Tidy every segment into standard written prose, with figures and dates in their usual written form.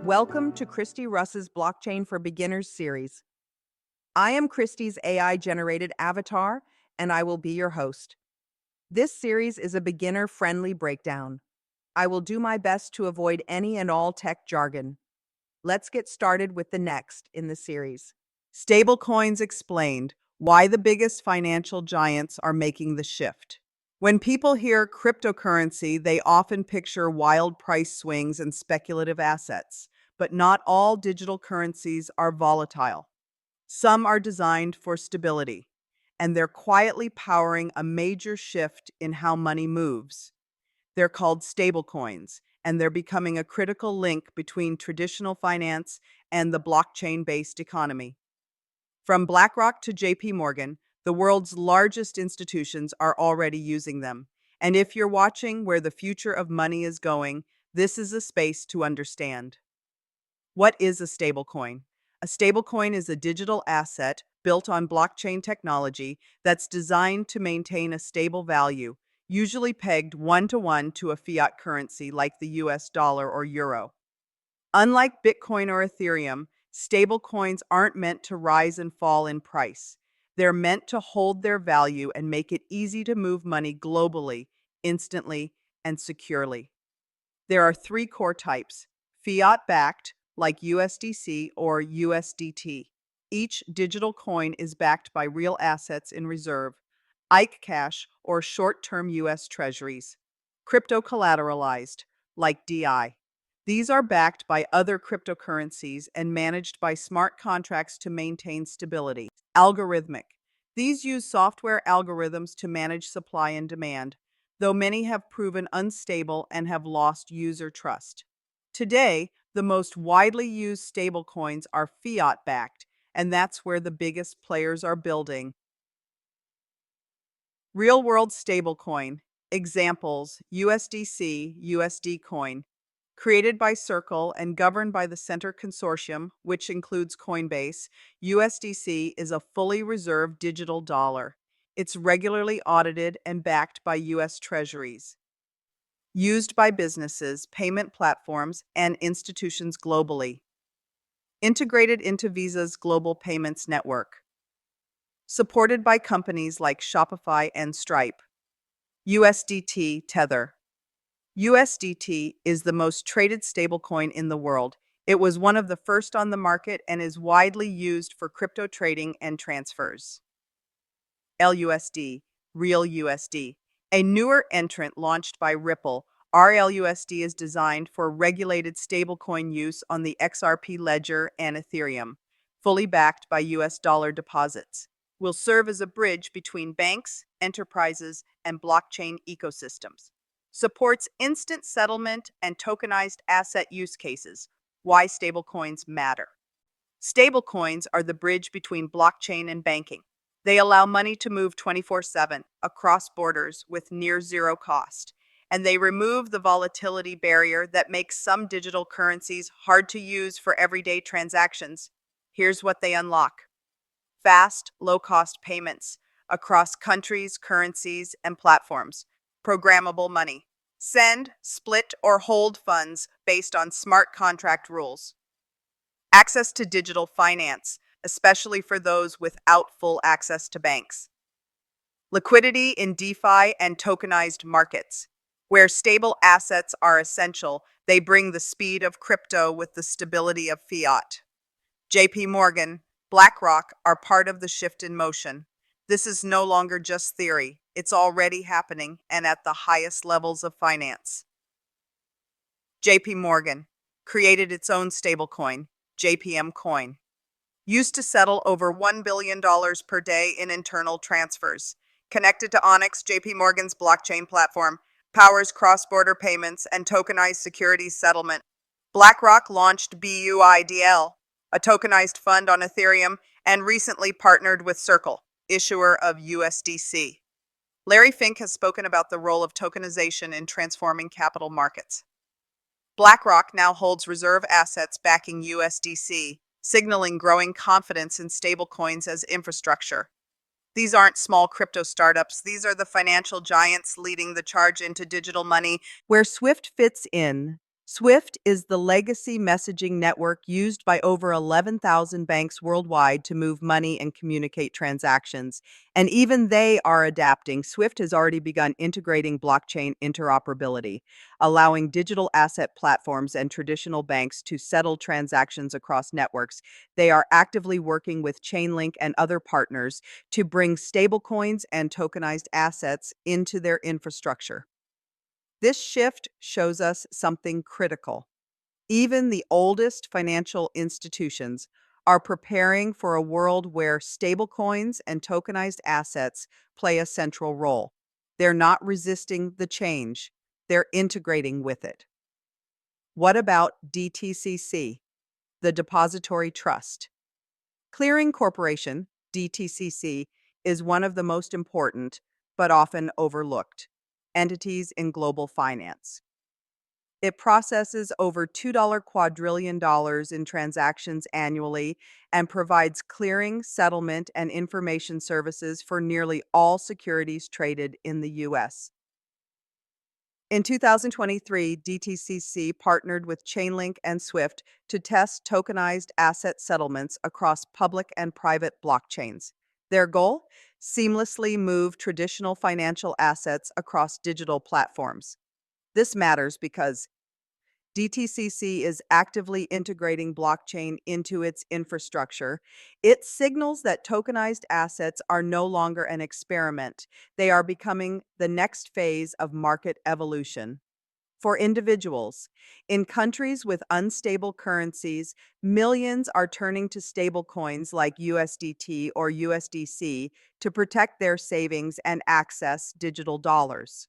Welcome to Christy Russ's Blockchain for Beginners series. I am Christy's AI generated avatar, and I will be your host. This series is a beginner friendly breakdown. I will do my best to avoid any and all tech jargon. Let's get started with the next in the series. Stablecoins explained why the biggest financial giants are making the shift. When people hear cryptocurrency, they often picture wild price swings and speculative assets, but not all digital currencies are volatile. Some are designed for stability, and they're quietly powering a major shift in how money moves. They're called stablecoins, and they're becoming a critical link between traditional finance and the blockchain-based economy. From BlackRock to JP Morgan, the world's largest institutions are already using them. And if you're watching where the future of money is going, this is a space to understand. What is a stablecoin? A stablecoin is a digital asset built on blockchain technology that's designed to maintain a stable value, usually pegged one-to-one to a fiat currency like the US dollar or euro. Unlike Bitcoin or Ethereum, stablecoins aren't meant to rise and fall in price. They're meant to hold their value and make it easy to move money globally, instantly, and securely. There are three core types: fiat-backed, like USDC or USDT. Each digital coin is backed by real assets in reserve, IKE cash or short-term US treasuries. Crypto-collateralized, like DI. These are backed by other cryptocurrencies and managed by smart contracts to maintain stability. Algorithmic. These use software algorithms to manage supply and demand, though many have proven unstable and have lost user trust. Today, the most widely used stablecoins are fiat-backed, and that's where the biggest players are building. Real-world stablecoin. Examples: USDC, USD Coin. Created by Circle and governed by the Center Consortium, which includes Coinbase, USDC is a fully reserved digital dollar. It's regularly audited and backed by US Treasuries. Used by businesses, payment platforms, and institutions globally. Integrated into Visa's global payments network. Supported by companies like Shopify and Stripe. USDT Tether. USDT is the most traded stablecoin in the world. It was one of the first on the market and is widely used for crypto trading and transfers. LUSD, Real USD. A newer entrant launched by Ripple, RLUSD is designed for regulated stablecoin use on the XRP ledger and Ethereum, fully backed by US dollar deposits. Will serve as a bridge between banks, enterprises, and blockchain ecosystems. Supports instant settlement and tokenized asset use cases. Why stablecoins matter. Stablecoins are the bridge between blockchain and banking. They allow money to move 24/7 across borders with near zero cost, and they remove the volatility barrier that makes some digital currencies hard to use for everyday transactions. Here's what they unlock: fast, low-cost payments across countries, currencies, and platforms. Programmable money. Send, split, or hold funds based on smart contract rules. Access to digital finance, especially for those without full access to banks. Liquidity in DeFi and tokenized markets. Where stable assets are essential, they bring the speed of crypto with the stability of fiat. JP Morgan, BlackRock are part of the shift in motion. This is no longer just theory. It's already happening and at the highest levels of finance. JP Morgan created its own stablecoin, JPM Coin, used to settle over $1 billion per day in internal transfers. Connected to Onyx, JP Morgan's blockchain platform, powers cross-border payments and tokenized securities settlement. BlackRock launched BUIDL, a tokenized fund on Ethereum, and recently partnered with Circle, issuer of USDC. Larry Fink has spoken about the role of tokenization in transforming capital markets. BlackRock now holds reserve assets backing USDC, signaling growing confidence in stablecoins as infrastructure. These aren't small crypto startups. These are the financial giants leading the charge into digital money. Where SWIFT fits in, SWIFT is the legacy messaging network used by over 11,000 banks worldwide to move money and communicate transactions. And even they are adapting. SWIFT has already begun integrating blockchain interoperability, allowing digital asset platforms and traditional banks to settle transactions across networks. They are actively working with Chainlink and other partners to bring stablecoins and tokenized assets into their infrastructure. This shift shows us something critical. Even the oldest financial institutions are preparing for a world where stablecoins and tokenized assets play a central role. They're not resisting the change, they're integrating with it. What about DTCC, the Depository Trust? Clearing Corporation, DTCC, is one of the most important, but often overlooked, entities in global finance. It processes over $2 quadrillion in transactions annually and provides clearing, settlement, and information services for nearly all securities traded in the U.S. In 2023, DTCC partnered with Chainlink and Swift to test tokenized asset settlements across public and private blockchains. Their goal? Seamlessly move traditional financial assets across digital platforms. This matters because DTCC is actively integrating blockchain into its infrastructure. It signals that tokenized assets are no longer an experiment. They are becoming the next phase of market evolution. For individuals, in countries with unstable currencies, millions are turning to stablecoins like USDT or USDC to protect their savings and access digital dollars.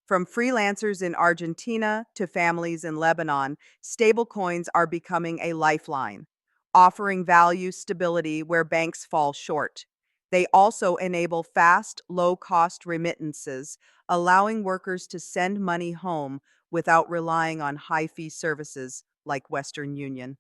From freelancers in Argentina to families in Lebanon, stablecoins are becoming a lifeline, offering value stability where banks fall short. They also enable fast, low-cost remittances, allowing workers to send money home without relying on high-fee services like Western Union.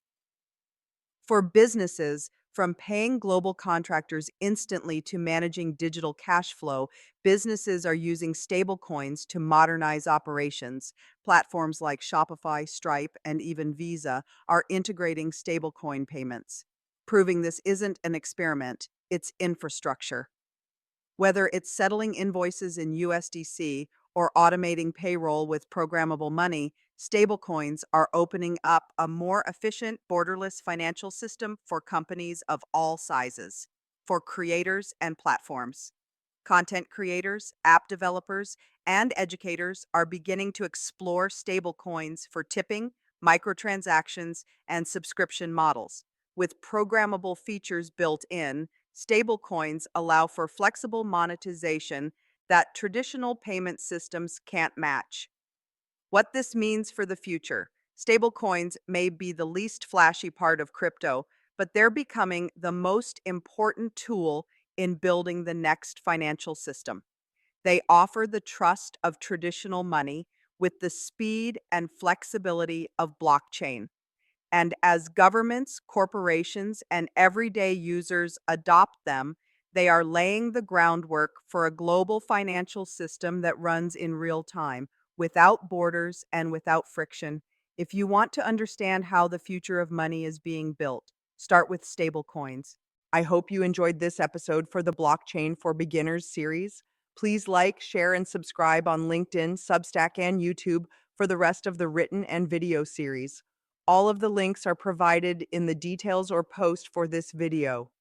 For businesses, from paying global contractors instantly to managing digital cash flow, businesses are using stablecoins to modernize operations. Platforms like Shopify, Stripe, and even Visa are integrating stablecoin payments, proving this isn't an experiment, it's infrastructure. Whether it's settling invoices in USDC or automating payroll with programmable money, stablecoins are opening up a more efficient, borderless financial system for companies of all sizes, for creators and platforms. Content creators, app developers, and educators are beginning to explore stablecoins for tipping, microtransactions, and subscription models. With programmable features built in, stablecoins allow for flexible monetization that traditional payment systems can't match. What this means for the future: stablecoins may be the least flashy part of crypto, but they're becoming the most important tool in building the next financial system. They offer the trust of traditional money with the speed and flexibility of blockchain. And as governments, corporations, and everyday users adopt them, they are laying the groundwork for a global financial system that runs in real time, without borders and without friction. If you want to understand how the future of money is being built, start with stablecoins. I hope you enjoyed this episode for the Blockchain for Beginners series. Please like, share, and subscribe on LinkedIn, Substack, and YouTube for the rest of the written and video series. All of the links are provided in the details or post for this video.